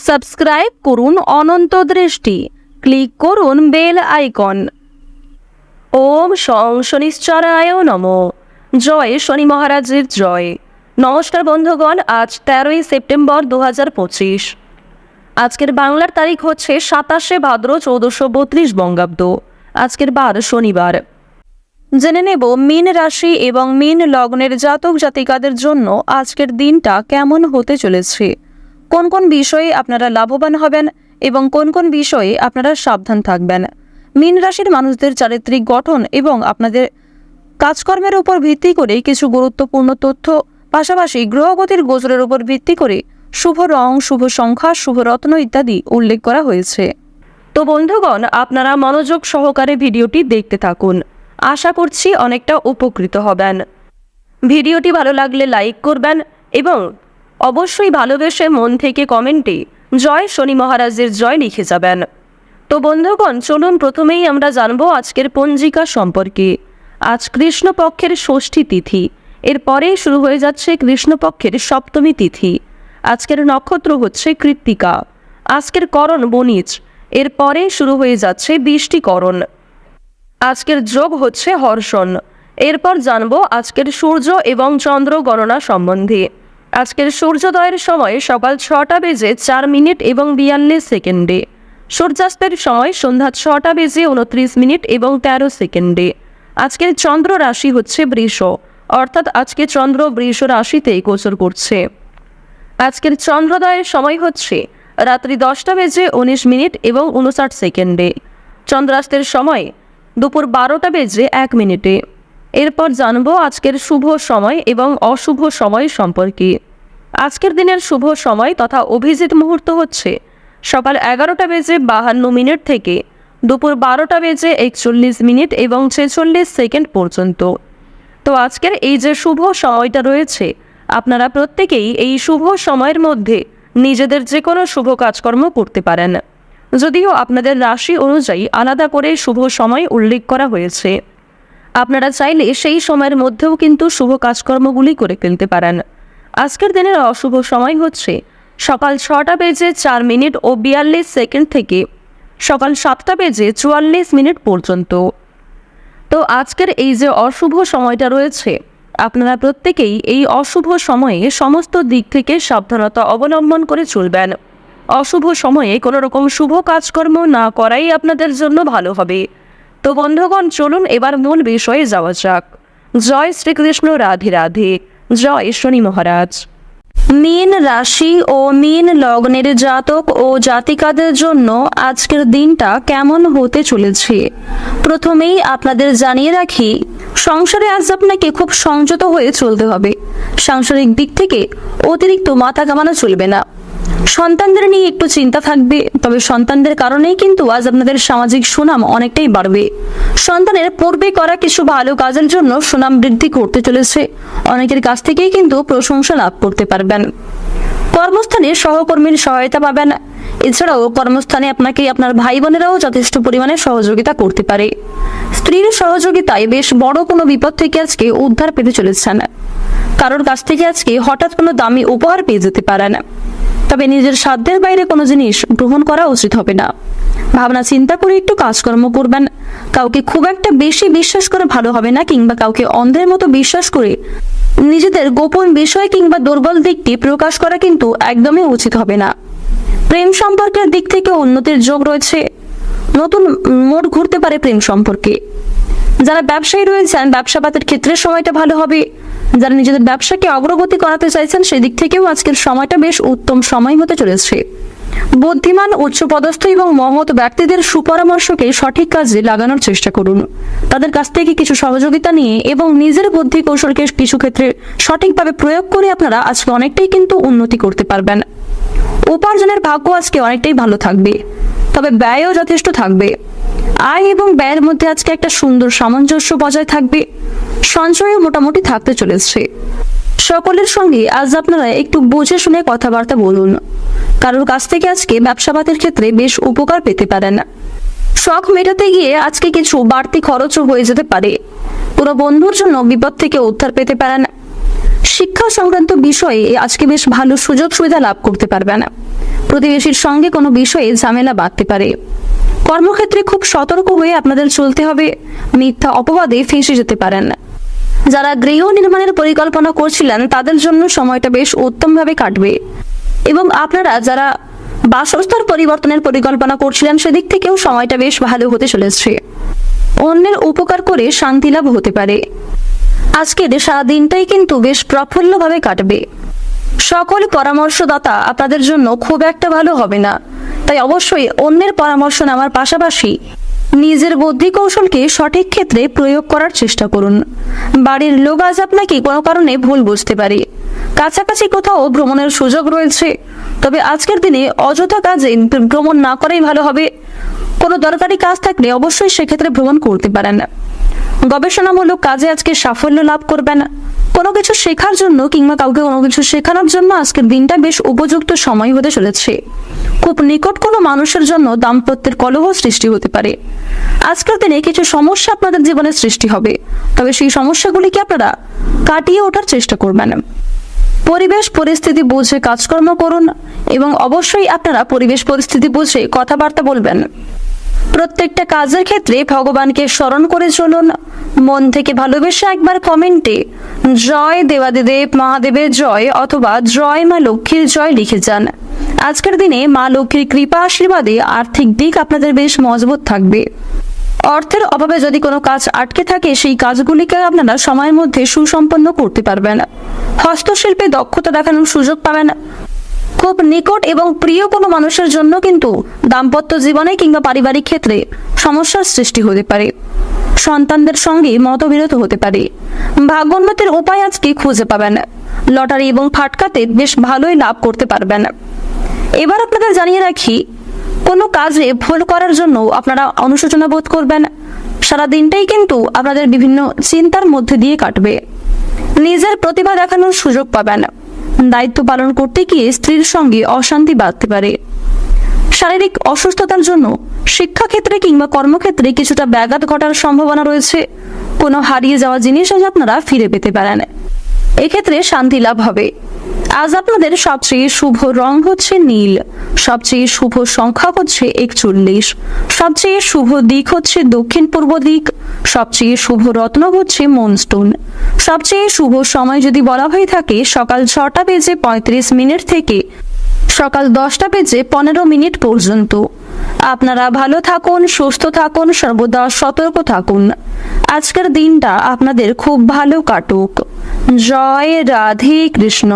Subscribe করুন অনন্ত দৃষ্টি, click করুন বেল আইকন। ওম শং শনিশ্চরায় নমঃ। জয় শনি মহারাজের জয়। নমস্কার বন্ধুগণ, আজ 13ই সেপ্টেম্বর 2025। আজকের বাংলার তারিখ হচ্ছে 27শে ভাদ্র 1432 বঙ্গাব্দ। আজকের বার শনিবার। জেনে নেব মীন রাশি এবং মীন লগ্নের জাতক জাতিকাদের জন্য আজকের দিনটা কেমন হতে চলেছে, কোন কোন বিষয়ে আপনারা লাভবান হবেন এবং কোন কোন বিষয়ে আপনারা সাবধান থাকবেন। মীন রাশির মানুষদের চারিত্রিক গঠন এবং আপনাদের কাজকর্মের উপর ভিত্তি করে কিছু গুরুত্বপূর্ণ তথ্য, পাশাপাশি গ্রহগতির গোচরের উপর ভিত্তি করে শুভ রং, শুভ সংখ্যা, শুভ রত্ন ইত্যাদি উল্লেখ করা হয়েছে। তো বন্ধুগণ, আপনারা মনোযোগ সহকারে ভিডিওটি দেখতে থাকুন। আশা করছি অনেকটা উপকৃত হবেন। ভিডিওটি ভালো লাগলে লাইক করবেন এবং অবশ্যই ভালোবেসে মন থেকে কমেন্টে জয় শনি মহারাজের জয় লিখে যাবেন। তো বন্ধুগণ, চলুন প্রথমেই আমরা জানবো আজকের পঞ্জিকা সম্পর্কে। আজ কৃষ্ণপক্ষের ষষ্ঠী তিথি, এরপরেই শুরু হয়ে যাচ্ছে কৃষ্ণপক্ষের সপ্তমী তিথি। আজকের নক্ষত্র হচ্ছে কৃত্তিকা। আজকের করণ বণিজ, এরপরে শুরু হয়ে যাচ্ছে বৃষ্টিকরণ। আজকের যোগ হচ্ছে হর্ষণ। এরপর জানবো আজকের সূর্য এবং চন্দ্র গণনা সম্বন্ধে। আজকের সূর্যোদয়ের সময় সকাল 6টা বেজে 4 মিনিট এবং 42 সেকেন্ডে। সূর্যাস্তের সময় সন্ধ্যা 6টা বেজে 29 মিনিট এবং 13 সেকেন্ডে। আজকের চন্দ্র রাশি হচ্ছে বৃষ, অর্থাৎ আজকে চন্দ্র বৃষ রাশিতে গোচর করছে। আজকের চন্দ্রোদয়ের সময় হচ্ছে রাত্রি 10টা বেজে 19 মিনিট এবং 59 সেকেন্ডে। চন্দ্রাস্তের সময় দুপুর 12টা বেজে 1 মিনিটে। এরপর জানবো আজকের শুভ সময় এবং অশুভ সময় সম্পর্কে। আজকের দিনের শুভ সময় তথা অভিজিৎ মুহূর্ত হচ্ছে সকাল 11টা বেজে 52 মিনিট থেকে দুপুর 12টা বেজে 41 মিনিট এবং 46 সেকেন্ড পর্যন্ত। তো আজকের এই যে শুভ সময়টা রয়েছে, আপনারা প্রত্যেকেই এই শুভ সময়ের মধ্যে নিজেদের যে কোনো শুভ কাজকর্ম করতে পারেন, যদিও আপনাদের রাশি অনুযায়ী আলাদা করে শুভ সময় উল্লেখ করা হয়েছে। আপনারা চাইলে সেই সময়ের মধ্যেও কিন্তু শুভ কাজকর্মগুলি করে ফেলতে পারেন। আজকের দিনের অশুভ সময় হচ্ছে সকাল 6টা বেজে 4 মিনিট ও 42 সেকেন্ড থেকে সকাল 7টা বেজে 44 মিনিট পর্যন্ত। তো আজকের এই যে অশুভ সময়টা রয়েছে, আপনারা প্রত্যেকেই এই অশুভ সময়ে সমস্ত দিক থেকে সাবধানতা অবলম্বন করে চলবেন। অশুভ সময়ে কোনো রকম শুভ কাজকর্ম না করাই আপনাদের জন্য ভালো হবে। তো বন্ধুগণ, চলুন এবার মূল বিষয়ে যাওয়া যাক। জয় শ্রীকৃষ্ণ, রাধে রাধে, জয় শনি মহারাজ। মীন রাশি ও মীন লগ্নের জাতক ও জাতিকাদের জন্য আজকের দিনটা কেমন হতে চলেছে, প্রথমেই আপনাদের জানিয়ে রাখি, সংসারে আজ আপনাকে খুব সংযত হয়ে চলতে হবে। সাংসারিক দিক থেকে অতিরিক্ত মাথা ঘামানো চলবে না। সন্তানদের নিয়ে একটু চিন্তা থাকবে, তবে সন্তানদের কারণেই কিন্তু আজ আপনাদের সামাজিক সুনাম অনেকটাই বাড়বে। সন্তানের পূর্বে করা কিছু ভালো কাজের জন্য সুনাম বৃদ্ধি করতে চলেছে। অনেকের কাছ থেকেই কিন্তু প্রশংসা লাভ করতে পারবেন। কর্মস্থানে সহকর্মীর সহায়তা পাবেন। এছাড়াও কর্মস্থানে আপনাকে আপনার ভাই বোনেরাও যথেষ্ট পরিমাণে সহযোগিতা করতে পারে। স্ত্রীর সহযোগিতায় বেশ বড় কোনো বিপদ থেকে আজকে উদ্ধার পেতে চলেছেন। কারোর কাছ থেকে আজকে হঠাৎ কোনো দামি উপহার পেয়ে যেতে পারেন। তবে নিজের সাধ্যের বাইরে কোনো জিনিস গ্রহণ করা উচিত হবে না। ভাবনা চিন্তা করে একটু কাজকর্ম করবেন। কাউকে খুব একটা বেশি বিশ্বাস করে ভালো হবে না, কিংবা কাউকে অন্ধের মতো বিশ্বাস করে নিজেদের গোপন বিষয় কিংবা দুর্বল দিকটি প্রকাশ করা কিন্তু একদমই উচিত হবে না। প্রেম সম্পর্কের দিক থেকে উন্নতির যোগ রয়েছে। নতুন মোড় ঘুরতে পারে প্রেম সম্পর্কে। যারা ব্যবসায়ী রয়েছেন, ব্যবসাপাতের ক্ষেত্রে সময়টা ভালো হবে। যারা নিজেদের ব্যবসাকে অগ্রগতি করাতে চাইছেন, সেই দিক থেকেও আজকের সময়টা বেশ উত্তম সময় হতে চলেছে। বুদ্ধিমান, উচ্চপদস্থ এবং মহৎ ব্যক্তিদের সুপরামর্শকে সঠিক কাজে লাগানোর চেষ্টা করুন। তাদের কাছ থেকে কিছু সহযোগিতা নিয়ে এবং নিজের বুদ্ধি কৌশলকে কিছু ক্ষেত্রে সঠিকভাবে প্রয়োগ করে আপনারা আজকে অনেকটাই কিন্তু উন্নতি করতে পারবেন। উপার্জনের ভাগ্য আজকে অনেকটাই ভালো থাকবে, তবে ব্যয়ও যথেষ্ট থাকবে। আয় এবং ব্যয়ের মধ্যে আজকে একটা সুন্দর সামঞ্জস্য বজায় থাকবে। সঞ্চয়ও মোটামুটি থাকতে চলেছে। সকলের সঙ্গে আজ আপনারা একটু বুঝে শুনে কথাবার্তা বলুন। কারোর কাছ থেকে আজকে ব্যবসাপাতের ক্ষেত্রে বেশ উপকার পেতে পারেন। শখ মেটাতে গিয়ে আজকে কিছু বাড়তি খরচও হয়ে যেতে পারে। কোনো বন্ধুর জন্য বিপদ থেকে উদ্ধার পেতে পারেন। শিক্ষা সংক্রান্ত বিষয়ে আজকে বেশ ভালো সুযোগ সুবিধা লাভ করতে পারবেন। প্রতিবেশীর সঙ্গে কোনো বিষয়ে ঝামেলা বাঁধতে পারে। কর্মক্ষেত্রে খুব সতর্ক হয়ে আপনাদের চলতে হবে, মিথ্যা অপবাদে ফেঁসে যেতে পারেন। যারা গৃহ নির্মাণের পরিকল্পনা করছিলেন তাদের জন্য সময়টা বেশ উত্তমভাবে কাটবে, এবং আপনারা যারা বাসস্থান পরিবর্তনের পরিকল্পনা করছিলেন সেদিক থেকেও সময়টা বেশ ভালো হতে চলেছে। অন্যের উপকার করে শান্তি লাভ হতে পারে। আজকের সারা দিনটাই কিন্তু বেশ প্রফুল্লভাবে কাটবে। সকল পরামর্শদাতা আপনাদের জন্য খুব একটা ভালো হবে না, তাই অবশ্যই অন্যের পরামর্শ নেওয়ার পাশাপাশি নিজের বুদ্ধি কৌশলকে সঠিক ক্ষেত্রে প্রয়োগ করার চেষ্টা করুন। বাড়ির লোক আজ আপনাকে কোনো কারণে ভুল বুঝতে পারে। কাছাকাছি কোথাও ভ্রমণের সুযোগ রয়েছে, তবে আজকের দিনে অযথা কাজে ভ্রমণ না করাই ভালো হবে। কোনো দরকারি কাজ থাকলে অবশ্যই সেক্ষেত্রে ভ্রমণ করতে পারেন। গবেষণামূলক কাজে আজকে সাফল্য লাভ করবেন। কোনো কিছু শেখার জন্য কিংবা কাউকে কোনো কিছু শেখানোর জন্য আজকের দিনটা বেশ উপযুক্ত সময় হতে চলেছে। খুব নিকট কোনো মানুষের জন্য দাম্পত্যের কলহ সৃষ্টি হতে পারে। আজকের দিনে কিছু সমস্যা আপনাদের জীবনে সৃষ্টি হবে, তবে সেই সমস্যাগুলিকে আপনারা কাটিয়ে ওঠার চেষ্টা করবেন। পরিবেশ পরিস্থিতি বুঝে কাজকর্ম করুন, এবং অবশ্যই আপনারা পরিবেশ পরিস্থিতি বুঝে কথাবার্তা বলবেন। প্রত্যেকটা কাজের ক্ষেত্রে ভগবানকে স্মরণ করে চলুন। মন থেকে ভালোবেসে একবার কমেন্টে জয় দেবাদিদেব মহাদেবের জয় অথবা জয় মা লক্ষ্মীর জয় লিখে যান। আজকের দিনে মা লক্ষ্মীর কৃপা আশীর্বাদে আর্থিক দিক আপনাদের বেশ মজবুত থাকবে। অর্থের অভাবে যদি কোনো কাজ আটকে থাকে সেই কাজগুলিকে আপনারা সময়ের মধ্যে সুসম্পন্ন করতে পারবেন। হস্তশিল্পে দক্ষতা দেখানোর সুযোগ পাবেন। খুব নিকট এবং প্রিয় কোনো মানুষের জন্য কিন্তু দাম্পত্য জীবনে কিংবা পারিবারিক ক্ষেত্রে সমস্যার সৃষ্টি হতে পারে। সন্তানদের সঙ্গে মতবিরোধ হতে পারে। ভাগ্যোন্নতির উপায় আজকে খুঁজে পাবেন। লটারি এবং ফাটকাতে বেশ ভালোই লাভ করতে পারবেন। এবার আপনাদের জানিয়ে রাখি, কোনো কাজে ভুল করার জন্য আপনারা অনুশোচনা বোধ করবেন। সারা দিনটাই কিন্তু আপনাদের বিভিন্ন চিন্তার মধ্যে দিয়ে কাটবে। নিজের প্রতিভা দেখানোর সুযোগ পাবেন। দায়িত্ব পালন করতে গিয়ে স্ত্রীর সঙ্গে অশান্তি বাঁধতে পারে। শারীরিক অসুস্থতার জন্য শিক্ষাক্ষেত্রে কিংবা কর্মক্ষেত্রে কিছুটা ব্যাঘাত ঘটার সম্ভাবনা রয়েছে। কোনো হারিয়ে যাওয়া জিনিস আজ আপনারা ফিরে পেতে পারেন। এক্ষেত্রে শান্তি লাভ হবে। আজ আপনাদের সবচেয়ে শুভ রং হচ্ছে নীল, সবচেয়ে শুভ সংখ্যা হচ্ছে 41, সবচেয়ে শুভ দিক হচ্ছে দক্ষিণ পূর্ব দিক, সবচেয়ে শুভ রত্ন হচ্ছে মুনস্টোন। সবচেয়ে শুভ সময় যদি বলা হয়ে থাকে সকাল 6:35 থেকে সকাল 10:15 পর্যন্ত। আপনারা ভালো থাকুন, সুস্থ থাকুন, সর্বদা সতর্ক থাকুন। আজকের দিনটা আপনাদের খুব ভালো কাটুক। জয় রাধে কৃষ্ণ।